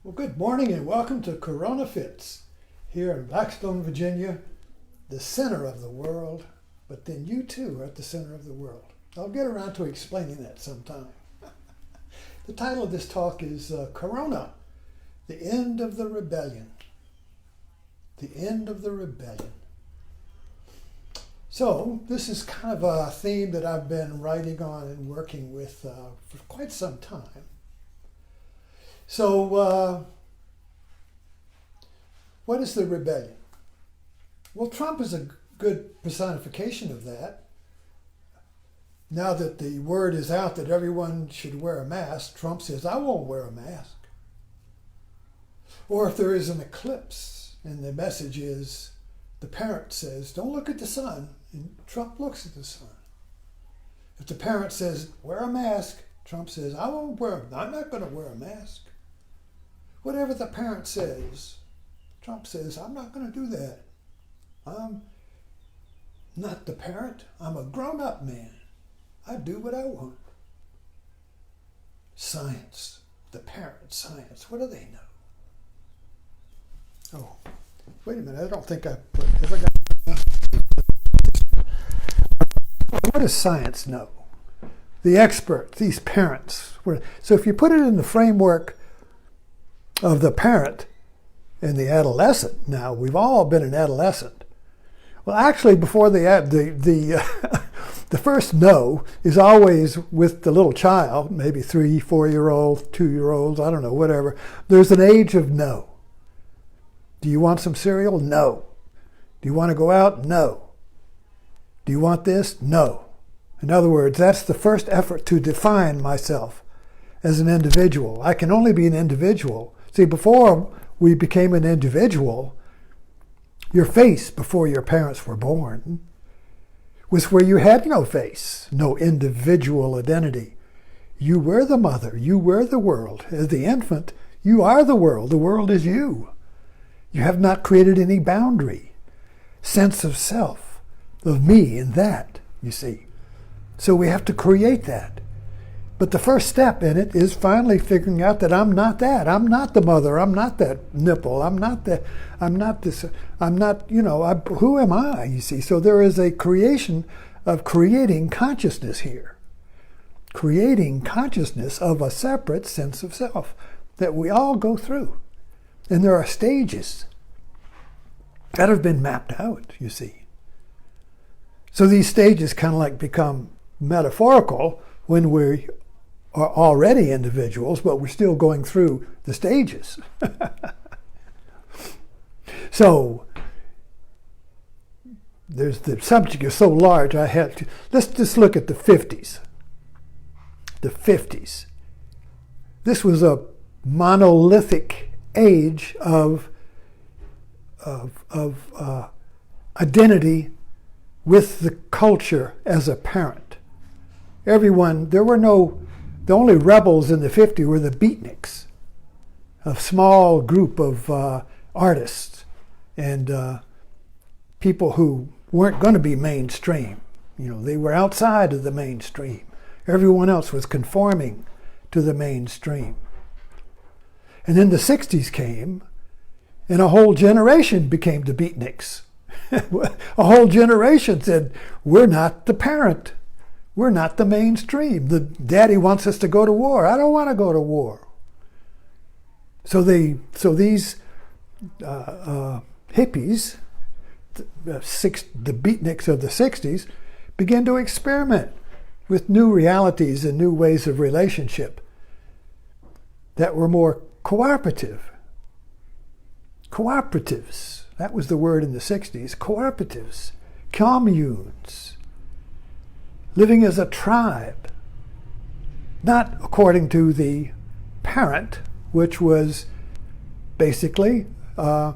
Well, good morning and welcome to Corona Fits here in Blackstone, Virginia, the center of the world, but then you too are at the center of the world. I'll get around to explaining that sometime. The title of this talk is Corona, the End of the Rebellion. The End of the Rebellion. So this is kind of a theme that I've been writing on and working with for quite some time. So, what is the rebellion? Well, Trump is a good personification of that. Now that the word is out that everyone should wear a mask, Trump says, I won't wear a mask. Or if there is an eclipse and the message is, the parent says, don't look at the sun, and Trump looks at the sun. If the parent says, wear a mask, Trump says, I'm not going to wear a mask. Whatever the parent says, Trump says, I'm not going to do that. I'm not the parent. I'm a grown-up man. I do what I want. Science, the parent science, what do they know? Oh, wait a minute, I don't think I ever got... What does science know? The experts, these parents. So if you put it in the framework of the parent and the adolescent. Now, we've all been an adolescent. Well, actually, before the first no is always with the little child, maybe 3, 4-year-old, 2-year-olds, I don't know, whatever. There's an age of no. Do you want some cereal? No. Do you want to go out? No. Do you want this? No. In other words, that's the first effort to define myself as an individual. I can only be an individual. See, before we became an individual, your face before your parents were born was where you had no face, no individual identity. You were the mother, you were the world. As the infant, you are the world is you. You have not created any boundary, sense of self, of me and that, you see. So we have to create that. But the first step in it is finally figuring out that I'm not that. I'm not the mother. I'm not that nipple. I'm not this. Who am I, you see? So there is a creation of creating consciousness here. Creating consciousness of a separate sense of self that we all go through. And there are stages that have been mapped out, you see. So these stages kind of like become metaphorical when we are already individuals, but we're still going through the stages. So, the subject is so large, let's just look at the 50s. The 50s. This was a monolithic age of identity with the culture as a parent. The only rebels in the 50s were the beatniks, a small group of artists and people who weren't going to be mainstream. They were outside of the mainstream. Everyone else was conforming to the mainstream. And then the 60s came, and a whole generation became the beatniks. A whole generation said, we're not the parent. We're not the mainstream. The daddy wants us to go to war. I don't want to go to war. So these hippies, the beatniks of the 60s, began to experiment with new realities and new ways of relationship that were more cooperative. Cooperatives, that was the word in the 60s, cooperatives, communes. Living as a tribe, not according to the parent, which was basically a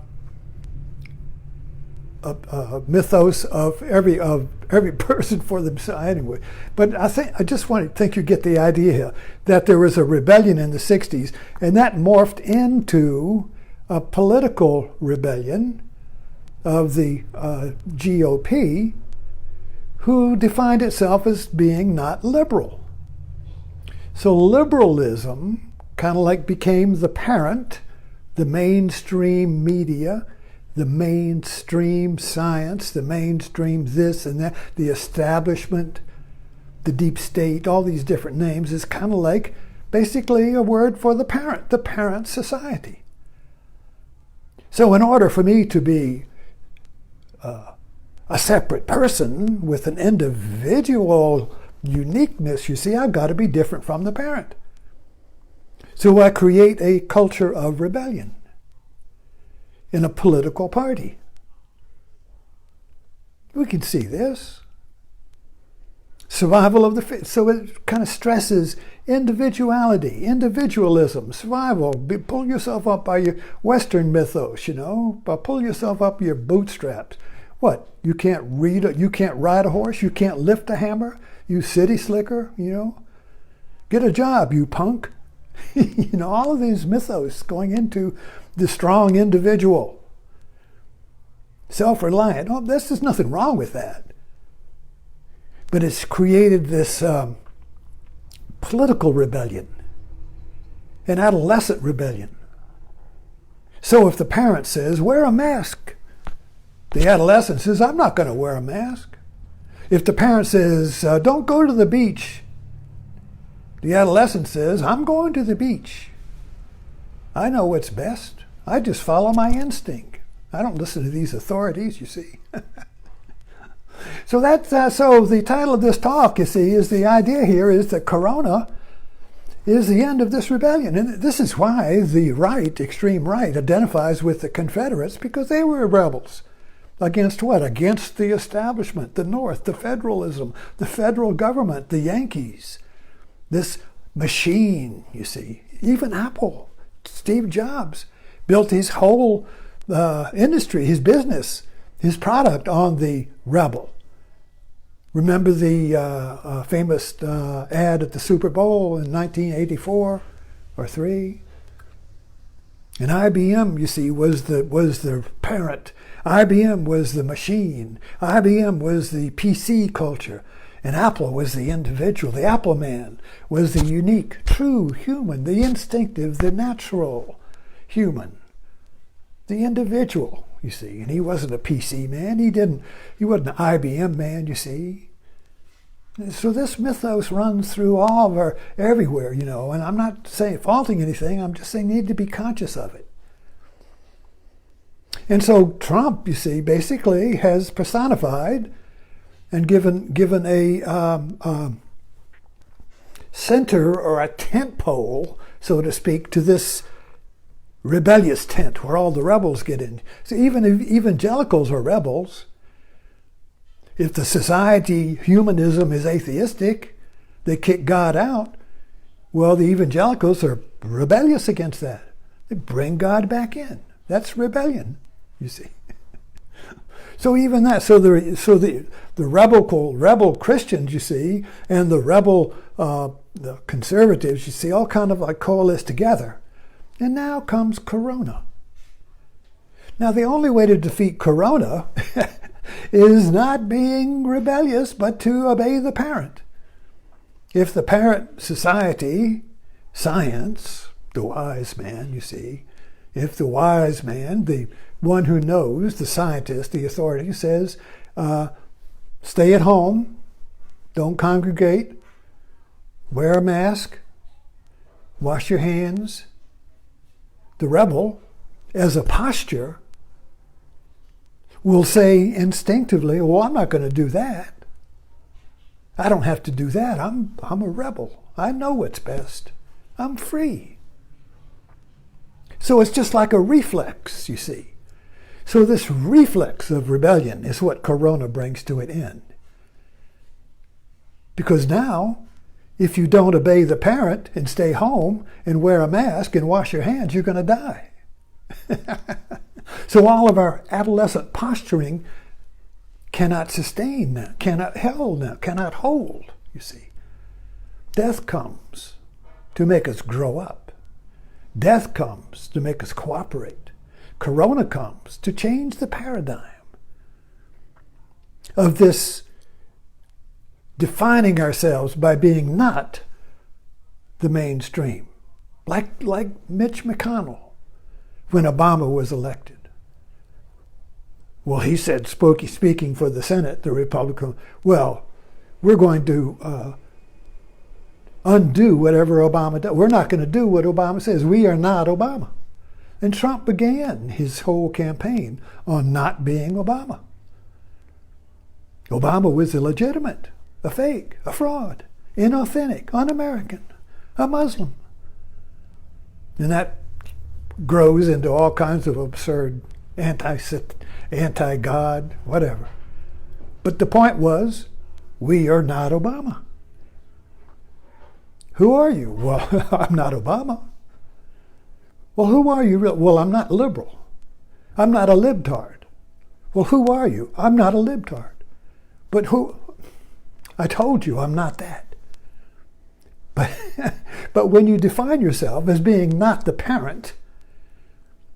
mythos of every person for themselves. Anyway, but I think you get the idea here that there was a rebellion in the 60s, and that morphed into a political rebellion of the GOP, who defined itself as being not liberal. So liberalism kind of like became the parent the mainstream media, the mainstream science, the mainstream this and that, the establishment, the deep state, all these different names is kind of like basically a word for the parent society. So in order for me to be a separate person with an individual uniqueness, you see, I've got to be different from the parent. So I create a culture of rebellion in a political party. We can see this. Survival of the fittest. So it kind of stresses individuality, individualism, survival. Pull yourself up by your Western mythos, pull yourself up your bootstraps. What? You can't you can't ride a horse, you can't lift a hammer, you city slicker, Get a job, you punk. All of these mythos going into the strong individual. Self-reliant. Oh, there's nothing wrong with that. But it's created this political rebellion, an adolescent rebellion. So if the parent says, wear a mask, the adolescent says, I'm not going to wear a mask. If the parent says, don't go to the beach, the adolescent says, I'm going to the beach. I know what's best. I just follow my instinct. I don't listen to these authorities, you see. So so the title of this talk, you see, is the idea here is that Corona is the end of this rebellion. And this is why the right, extreme right, identifies with the Confederates, because they were rebels. Against what? Against the establishment, the North, the federalism, the federal government, the Yankees. This machine, you see. Even Apple, Steve Jobs, built his whole industry, his business, his product on the rebel. Remember the famous ad at the Super Bowl in 1984 or 3? And IBM, you see, was the parent. IBM was the machine. IBM was the PC culture. And Apple was the individual. The Apple man was the unique, true human, the instinctive, the natural human, the individual, you see. And he wasn't a PC man. He wasn't an IBM man, you see. So this mythos runs through all of everywhere, and I'm not faulting anything. I'm just saying need to be conscious of it. And so Trump, you see, basically has personified and given a center or a tent pole, so to speak, to this rebellious tent where all the rebels get in. So even if evangelicals are rebels, if the society, humanism is atheistic, they kick God out, well, the evangelicals are rebellious against that. They bring God back in. That's rebellion, you see. So even that, so the rebel Christians, you see, and the rebel the conservatives, you see, all kind of like coalesce together. And now comes Corona. Now the only way to defeat Corona is not being rebellious, but to obey the parent. If the parent society, science, the wise man, you see, if the wise man, the one who knows, the scientist, the authority, says, stay at home, don't congregate, wear a mask, wash your hands, the rebel, as a posture, will say instinctively, well, I'm not going to do that. I don't have to do that. I'm a rebel. I know what's best. I'm free. So it's just like a reflex, you see. So this reflex of rebellion is what Corona brings to an end. Because now, if you don't obey the parent and stay home and wear a mask and wash your hands, you're going to die. So all of our adolescent posturing cannot sustain now, cannot hold, you see. Death comes to make us grow up. Death comes to make us cooperate. Corona comes to change the paradigm of this defining ourselves by being not the mainstream. Like Mitch McConnell when Obama was elected. Well, he said, speaking for the Senate, the Republican, well, we're going to undo whatever Obama does. We're not going to do what Obama says. We are not Obama. And Trump began his whole campaign on not being Obama. Obama was illegitimate, a fake, a fraud, inauthentic, un-American, a Muslim. And that grows into all kinds of absurd anti-God, whatever. But the point was, we are not Obama. Who are you? Well, I'm not Obama. Well, who are you? Well, I'm not liberal. I'm not a libtard. Well, who are you? I'm not a libtard. But who? I told you I'm not that. But when you define yourself as being not the parent,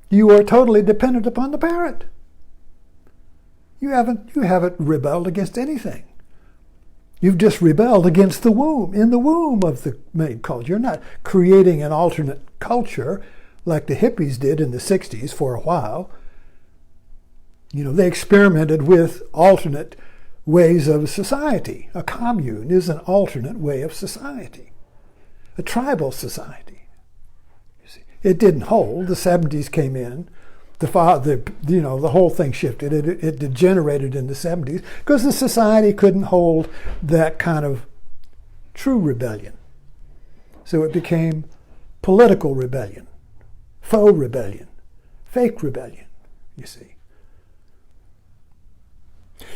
you are totally dependent upon the parent. You haven't rebelled against anything. You've just rebelled against the womb, in the womb of the made culture. You're not creating an alternate culture like the hippies did in the 60s for a while. They experimented with alternate ways of society. A commune is an alternate way of society. A tribal society. You see, it didn't hold. The 70s came in. The whole thing shifted. It degenerated in the 70s because the society couldn't hold that kind of true rebellion. So it became political rebellion, faux rebellion, fake rebellion, you see.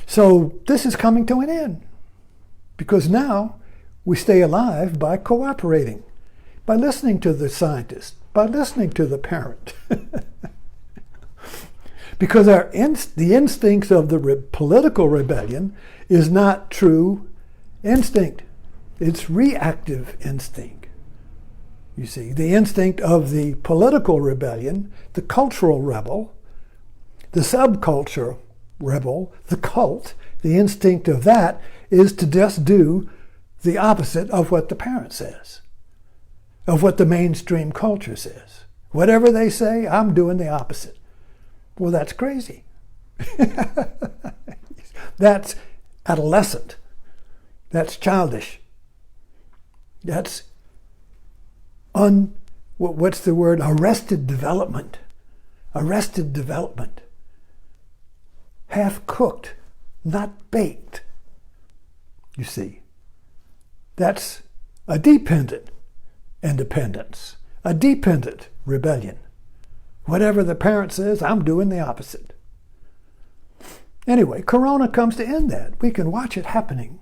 So this is coming to an end because now we stay alive by cooperating, by listening to the scientist, by listening to the parent. Because the instinct of the political rebellion is not true instinct. It's reactive instinct. You see, the instinct of the political rebellion, the cultural rebel, the subculture rebel, the cult, the instinct of that is to just do the opposite of what the parent says, of what the mainstream culture says. Whatever they say, I'm doing the opposite. Well, that's crazy. That's adolescent. That's childish. That's what's the word? Arrested development. Arrested development. Half cooked, not baked. You see, that's a dependent independence, a dependent rebellion. Whatever the parent says, I'm doing the opposite. Anyway, Corona comes to end that. We can watch it happening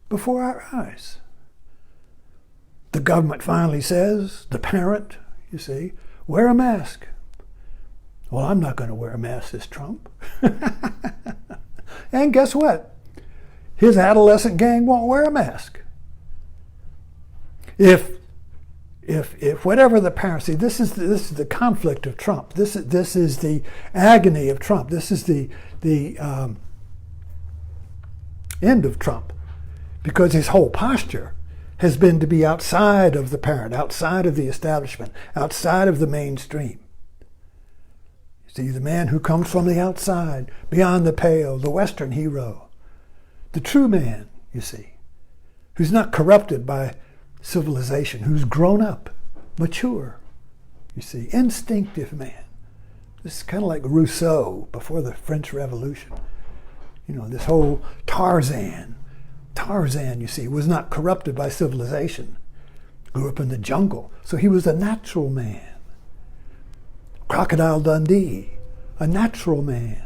before our eyes. The government finally says, the parent, you see, wear a mask. Well, I'm not going to wear a mask, says Trump. And guess what? His adolescent gang won't wear a mask. If whatever the parents see, this is the conflict of Trump. This is the agony of Trump. This is the end of Trump, because his whole posture has been to be outside of the parent, outside of the establishment, outside of the mainstream. You see, the man who comes from the outside, beyond the pale, the Western hero, the true man, you see, who's not corrupted by civilization, who's grown up, mature, you see, instinctive man. This is kind of like Rousseau before the French Revolution. This whole Tarzan, you see, was not corrupted by civilization. Grew up in the jungle, so he was a natural man. Crocodile Dundee, a natural man.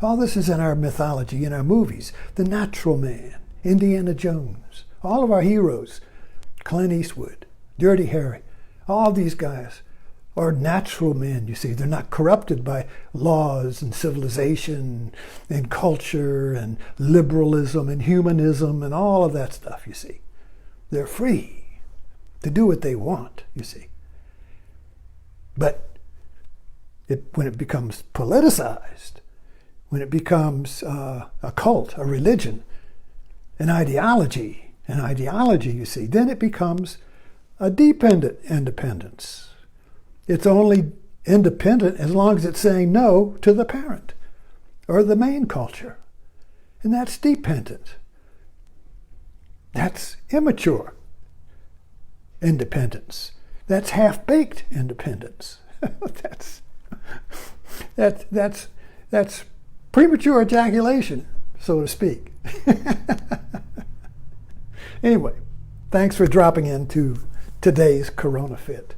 All this is in our mythology, in our movies. The natural man, Indiana Jones, all of our heroes, Clint Eastwood, Dirty Harry, all these guys are natural men, you see. They're not corrupted by laws and civilization and culture and liberalism and humanism and all of that stuff, you see. They're free to do what they want, you see. But when it becomes politicized, when it becomes a cult, a religion, an ideology, you see, then it becomes a dependent independence. It's only independent as long as it's saying no to the parent or the main culture. And that's dependent. That's immature independence. That's half-baked independence. That's premature ejaculation, so to speak. Anyway, thanks for dropping into today's Corona Fit.